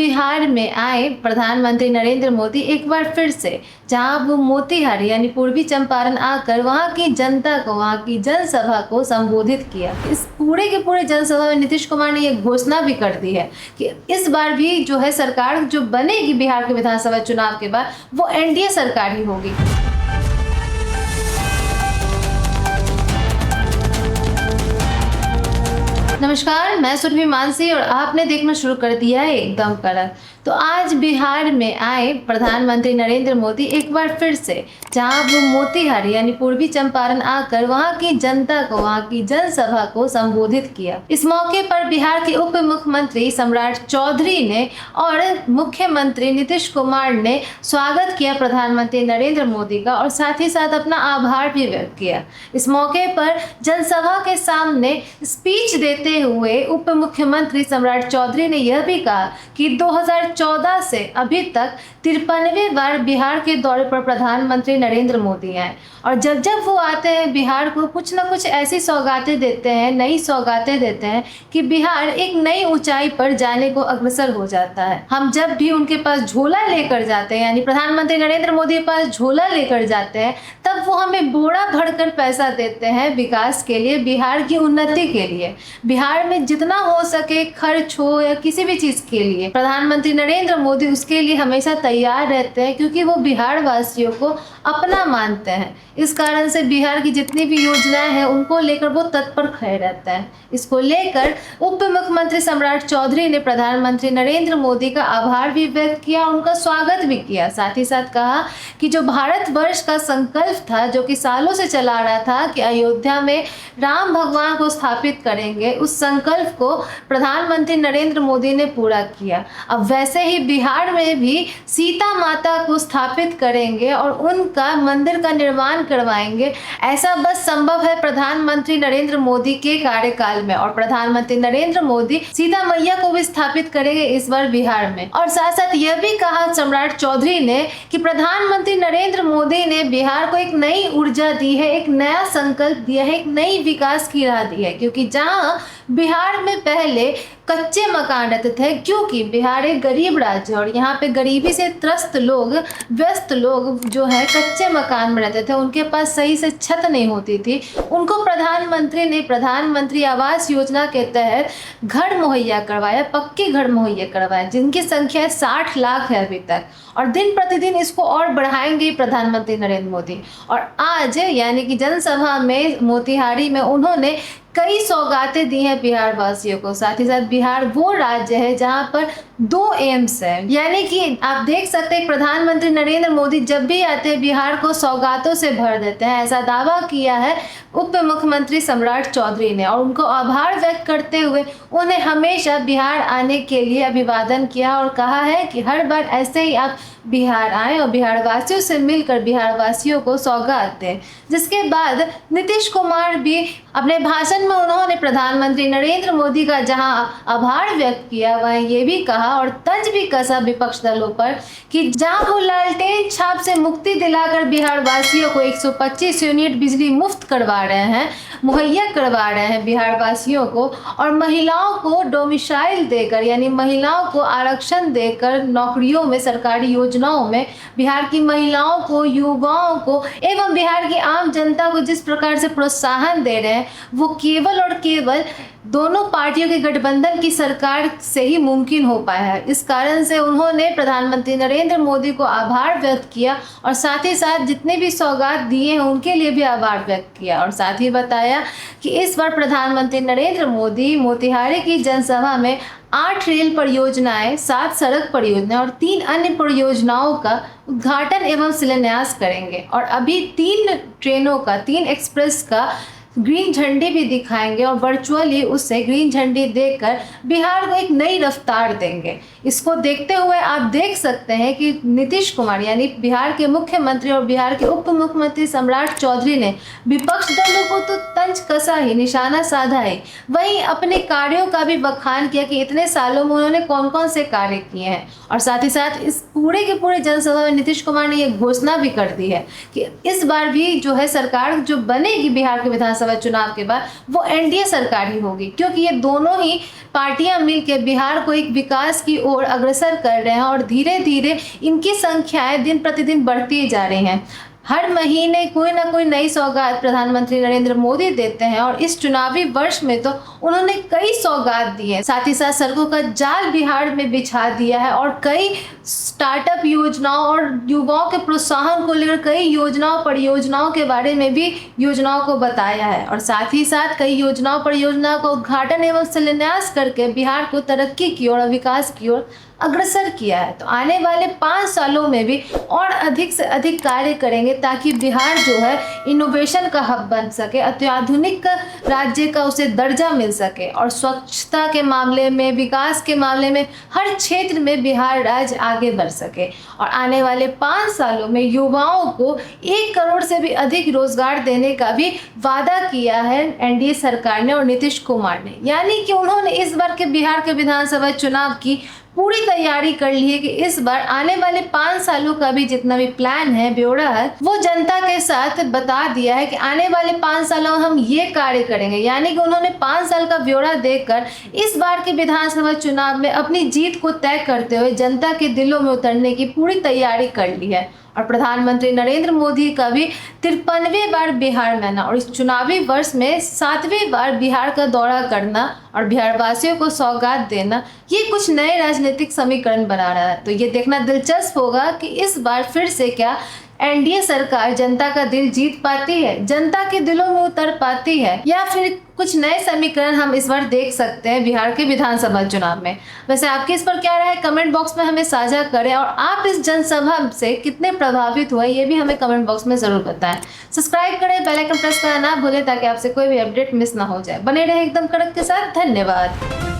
बिहार में आए प्रधानमंत्री नरेंद्र मोदी एक बार फिर से, जहां वो मोतिहारी यानी पूर्वी चंपारण आकर वहां की जनता को, वहां की जनसभा को संबोधित किया। इस पूरे के पूरे जनसभा में नीतीश कुमार ने ये घोषणा भी कर दी है कि इस बार भी जो है सरकार जो बनेगी बिहार के विधानसभा चुनाव के बाद, वो एनडीए सरकार ही होगी। नमस्कार, मैं सुरभि मानसी और आपने देखना शुरू कर दिया है एकदम कड़क। तो आज बिहार में आए प्रधानमंत्री नरेंद्र मोदी एक बार फिर से, जहां वो मोतिहारी यानी पूर्वी चंपारण आकर वहां की जनता को, वहां की जनसभा को संबोधित किया। इस मौके पर बिहार के उप मुख्यमंत्री सम्राट चौधरी ने और मुख्यमंत्री नीतीश कुमार ने स्वागत किया प्रधानमंत्री नरेंद्र मोदी का, और साथ ही साथ अपना आभार भी व्यक्त किया। इस मौके पर जनसभा के सामने स्पीच देते हुए उप मुख्यमंत्री सम्राट चौधरी ने यह भी कहा कि 2014 से अभी तक 53वें बार बिहार के दौरे पर प्रधानमंत्री नरेंद्र मोदी आए, और जब जब वो आते हैं बिहार को कुछ न कुछ ऐसी सौगातें देते हैं, नई सौगातें देते हैं कि बिहार एक नई ऊंचाई पर जाने को अग्रसर हो जाता है। हम जब भी उनके पास झोला लेकर जाते हैं, यानी प्रधानमंत्री नरेंद्र मोदी के पास झोला लेकर जाते हैं, तब वो हमें बोरा भरकर पैसा देते हैं विकास के लिए, बिहार की उन्नति के लिए। बिहार में जितना हो सके खर्च हो या किसी भी चीज़ के लिए प्रधानमंत्री नरेंद्र मोदी उसके लिए हमेशा तैयार रहते हैं, क्योंकि वो बिहार वासियों को अपना मानते हैं। इस कारण से बिहार की जितनी भी योजनाएं हैं उनको लेकर वो तत्पर खड़े रहते हैं। इसको लेकर उप मुख्यमंत्री सम्राट चौधरी ने प्रधानमंत्री नरेंद्र मोदी का आभार भी व्यक्त किया, उनका स्वागत भी किया। साथ ही साथ कहा कि जो भारतवर्ष का संकल्प था, जो कि सालों से चला आ रहा था कि अयोध्या में राम भगवान को स्थापित करेंगे, उस संकल्प को प्रधानमंत्री नरेंद्र मोदी ने पूरा किया। अब वैसे ही बिहार में भी सीता माता को स्थापित करेंगे और उनका मंदिर का निर्माण करवाएंगे। ऐसा बस संभव है प्रधानमंत्री नरेंद्र मोदी के कार्यकाल में, और प्रधानमंत्री नरेंद्र मोदी सीता मैया को भी स्थापित करेंगे इस बार बिहार में। और साथ साथ यह भी कहा सम्राट चौधरी ने कि प्रधानमंत्री नरेंद्र मोदी ने बिहार को एक नई ऊर्जा दी है, एक नया संकल्प दिया है, एक नई विकास की राह दी है। क्योंकि जहां बिहार में पहले कच्चे मकान रहते थे, क्योंकि बिहार एक गरीब राज्य है और यहाँ पे गरीबी से त्रस्त लोग, व्यस्त लोग जो है कच्चे मकान में रहते थे, उनके पास सही से छत नहीं होती थी। उनको प्रधानमंत्री ने प्रधानमंत्री आवास योजना के तहत घर मुहैया करवाया, पक्के घर मुहैया करवाए, जिनकी संख्या 60 लाख है अभी तक, और दिन प्रतिदिन इसको और बढ़ाएंगे प्रधानमंत्री नरेंद्र मोदी। और आज यानी कि जनसभा में मोतिहारी में उन्होंने कई सौगातें दी हैं बिहार वासियों को। साथ ही साथ बिहार वो राज्य है जहां पर 2 एम्स है, यानी कि आप देख सकते हैं प्रधानमंत्री नरेंद्र मोदी जब भी आते हैं बिहार को सौगातों से भर देते हैं। ऐसा दावा किया है उप मुख्यमंत्री सम्राट चौधरी ने, और उनको आभार व्यक्त करते हुए उन्हें हमेशा बिहार आने के लिए अभिवादन किया, और कहा है कि हर बार ऐसे ही आप बिहार आए और बिहार वासियों से मिलकर बिहार वासियों को सौगात दें। जिसके बाद नीतीश कुमार भी अपने भाषण में उन्होंने प्रधानमंत्री नरेंद्र मोदी का जहां आभार व्यक्त किया, वह ये भी कहा और तंज भी कसा विपक्ष दलों पर कि जहां वो लालटेन छाप से मुक्ति दिलाकर बिहार वासियों को 125 यूनिट बिजली मुफ्त करवा रहे हैं, मुहैया करवा रहे हैं बिहार वासियों को, और महिलाओं को डोमिसाइल देकर, यानी महिलाओं को आरक्षण देकर नौकरियों में, सरकारी योजनाओं में बिहार की महिलाओं को, युवाओं को एवं बिहार की आम जनता को जिस प्रकार से प्रोत्साहन दे रहे हैं, वो केवल और केवल दोनों पार्टियों के गठबंधन की सरकार से ही मुमकिन हो पाया है। इस कारण से उन्होंने प्रधानमंत्री नरेंद्र मोदी को आभार व्यक्त किया, और साथ ही साथ जितने भी सौगात दिए हैं उनके लिए भी आभार व्यक्त किया, और साथ ही बताया कि इस बार प्रधानमंत्री नरेंद्र मोदी मोतिहारी की जनसभा में 8 रेल परियोजनाएं, 7 सड़क परियोजनाएं और 3 अन्य परियोजनाओं का उद्घाटन एवं शिलान्यास करेंगे। और अभी 3 ट्रेनों का, 3 एक्सप्रेस का ग्रीन झंडी भी दिखाएंगे, और वर्चुअली उससे ग्रीन झंडी देकर बिहार को एक नई रफ्तार देंगे। इसको देखते हुए आप देख सकते हैं कि नीतीश कुमार यानी बिहार के मुख्यमंत्री और बिहार के उप मुख्यमंत्री सम्राट चौधरी ने विपक्ष दलों को तो तंज कसा ही, निशाना साधा ही, वहीं अपने कार्यों का भी बखान किया कि इतने सालों में उन्होंने कौन कौन से कार्य किए हैं। और साथ ही साथ इस पूरे के पूरे जनसभा में नीतीश कुमार ने यह घोषणा भी कर दी है कि इस बार भी जो है सरकार जो बनेगी बिहार के विधानसभा विधानसभा चुनाव के बाद वो एनडीए सरकार ही होगी, क्योंकि ये दोनों ही पार्टियां मिलकर बिहार को एक विकास की ओर अग्रसर कर रहे हैं और धीरे धीरे इनकी संख्याएं दिन प्रतिदिन बढ़ती जा रही हैं। हर महीने कोई ना कोई नई सौगात प्रधानमंत्री नरेंद्र मोदी देते हैं और इस चुनावी वर्ष में तो उन्होंने कई सौगात दी है। साथ ही साथ सड़कों का जाल बिहार में बिछा दिया है और कई स्टार्टअप योजनाओं और युवाओं के प्रोत्साहन को लेकर कई योजनाओं परियोजनाओं के बारे में भी योजनाओं को बताया है और साथ ही साथ कई योजनाओं परियोजनाओं का उद्घाटन एवं शिलान्यास करके बिहार को तरक्की की ओर और विकास की ओर अग्रसर किया है। तो आने वाले 5 सालों में भी और अधिक से अधिक कार्य करेंगे ताकि बिहार जो है इनोवेशन का हब बन सके, अत्याधुनिक राज्य का उसे दर्जा मिल सके और स्वच्छता के मामले में, विकास के मामले में हर क्षेत्र में बिहार राज्य आगे बढ़ सके। और आने वाले 5 सालों में युवाओं को 1 करोड़ से भी अधिक रोजगार देने का भी वादा किया है एनडीए सरकार ने और नीतीश कुमार ने। यानी कि उन्होंने इस बार के बिहार के विधानसभा चुनाव की पूरी तैयारी कर ली है कि इस बार आने वाले 5 सालों का भी जितना भी प्लान है, ब्यौरा है, वो जनता के साथ बता दिया है कि आने वाले 5 सालों में हम ये कार्य करेंगे। यानी कि उन्होंने 5 साल का ब्यौरा देकर इस बार के विधानसभा चुनाव में अपनी जीत को तय करते हुए जनता के दिलों में उतरने की पूरी तैयारी कर ली है। और प्रधानमंत्री नरेंद्र मोदी का भी 53वें बार बिहार में आना और इस चुनावी वर्ष में 7वीं बार बिहार का दौरा करना और बिहार वासियों को सौगात देना, ये कुछ नए राजनीतिक समीकरण बना रहा है। तो ये देखना दिलचस्प होगा कि इस बार फिर से क्या एनडीए सरकार जनता का दिल जीत पाती है, जनता के दिलों में उतर पाती है, या फिर कुछ नए समीकरण हम इस बार देख सकते हैं बिहार के विधानसभा चुनाव में। वैसे आपकी इस पर क्या राय है, कमेंट बॉक्स में हमें साझा करें और आप इस जनसभा से कितने प्रभावित हुए ये भी हमें कमेंट बॉक्स में जरूर बताएं। सब्सक्राइब करें, बेल आइकन प्रेस करना ना भूलें ताकि आपसे कोई भी अपडेट मिस ना हो जाए। बने रहें एकदम कड़क के साथ। धन्यवाद।